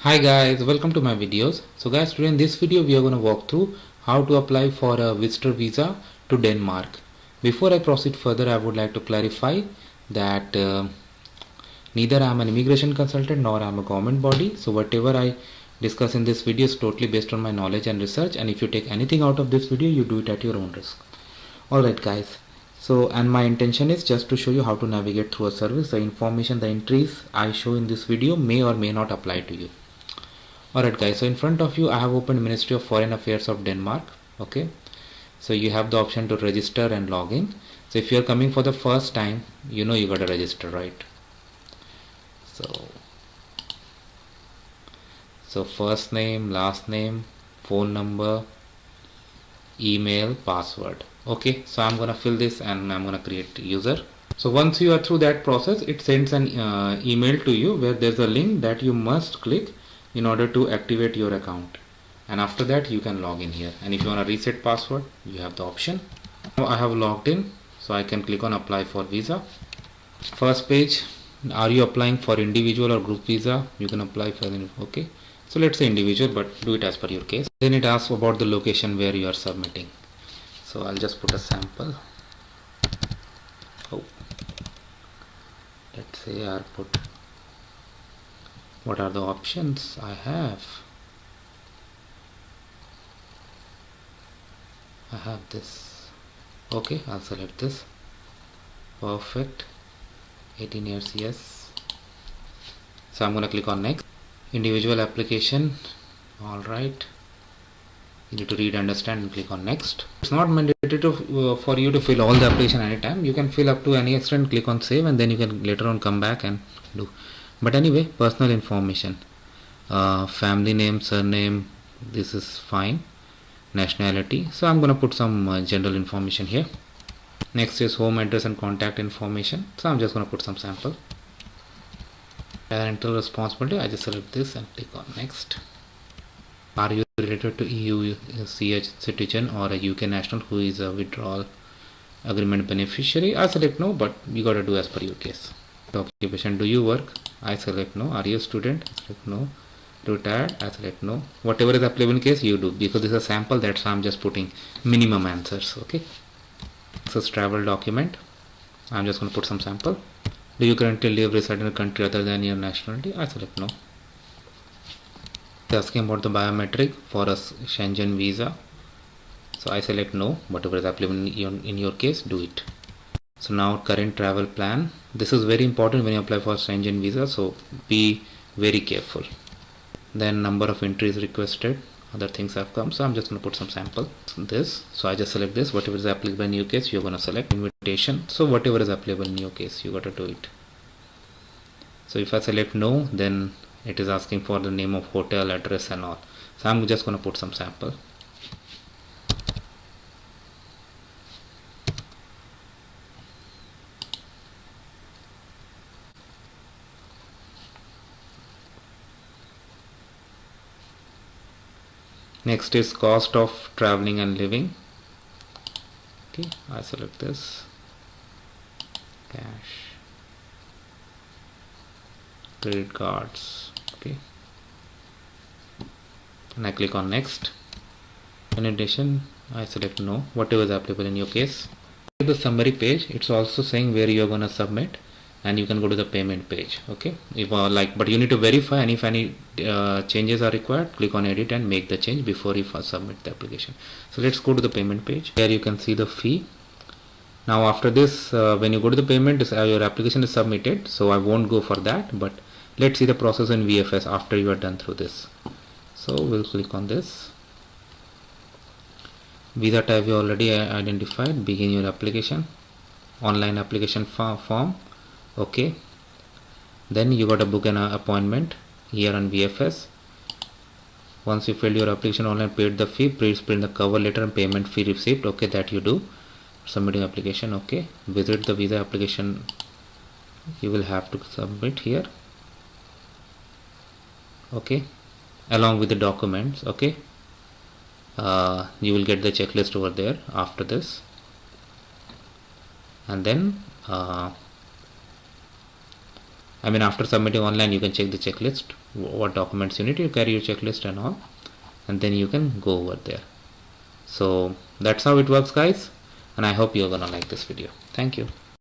Hi guys, welcome to my videos. So guys, today in this video we are going to walk through how to apply for a visitor visa to Denmark. Before I proceed further, I would like to clarify that neither I am an immigration consultant nor I am a government body. So whatever I discuss in this video is totally based on my knowledge and research, and if you take anything out of this video, you do it at your own risk. Alright guys, so and my intention is just to show you how to navigate through a service. The information, the entries I show in this video may or may not apply to you. Alright guys, so in front of you I have opened Ministry of Foreign Affairs of Denmark. Okay, so you have the option to register and log in. So if you are coming for the first time, you know you got to register, right? So first name, last name, phone number, email, password. Okay, so I'm gonna fill this and I'm gonna create user. So once you are through that process, it sends an email to you where there's a link that you must click in order to activate your account, and after that you can log in here, and if you want to reset password, you have the option. Now I have logged in, so I can click on apply for visa. First page, are you applying for individual or group visa? You can apply for okay, so let's say individual, but do it as per your case. Then it asks about the location where you are submitting, so I'll just put a sample. Let's say I'll put, what are the options I have? I have this. Okay, I'll select this. Perfect. 18 years, yes. So I'm gonna click on next. Individual application. Alright, you need to read, understand, and click on next. It's not mandatory to, for you to fill all the application anytime. You can fill up to any extent, click on save, and then you can later on come back and do. But anyway, personal information, family name, surname, this is fine. Nationality, so I'm gonna put some general information here. Next is home address and contact information, so I'm just gonna put some sample. Parental responsibility, I just select this and click on next. Are you related to EU CH citizen or a UK national who is a withdrawal agreement beneficiary? I select no, but you gotta do as per your case. Occupation, do you work? I select no. Are you a student? I select no. Retired? I select no. Whatever is applicable in case, you do, because this is a sample, that's why I'm just putting minimum answers. Okay, so travel document, I'm just going to put some sample. Do you currently live, reside in a country other than your nationality? I select no. It's asking about the biometric for a Schengen visa, so I select no. Whatever is applicable in your case, do it. So now current travel plan, this is very important when you apply for Schengen visa, so be very careful. Then number of entries requested, other things have come, so I'm just going to put some sample. This, so I just select this. Whatever is applicable in your case, you're going to select. Invitation, so whatever is applicable in your case, you got to do it. So if I select no, then it is asking for the name of hotel, address and all, so I'm just going to put some sample. Next is cost of traveling and living. Okay, I select this. Cash, credit cards. Okay, and I click on next. In addition, I select no. Whatever is applicable in your case. The summary page, it's also saying where you are going to submit, and you can go to the payment page. Okay, if but you need to verify, and if any changes are required, click on edit and make the change before you submit the application. So let's go to the payment page. Here you can see the fee. Now after this, when you go to the payment, your application is submitted, so I won't go for that, but let's see the process in VFS after you are done through this. So we'll click on this. Visa type you already identified. Begin your application. Online application form. Okay, then you got to book an appointment here on VFS. Once you filled your application online, paid the fee, please print the cover letter and payment fee receipt. Okay, that you do. Submitting application. Okay, visit the visa application, you will have to submit here. Okay, along with the documents. Okay, you will get the checklist over there after this, and then I mean, after submitting online, you can check the checklist, what documents you need to carry your checklist and all, and then you can go over there. So that's how it works, guys, and I hope you're gonna like this video. Thank you.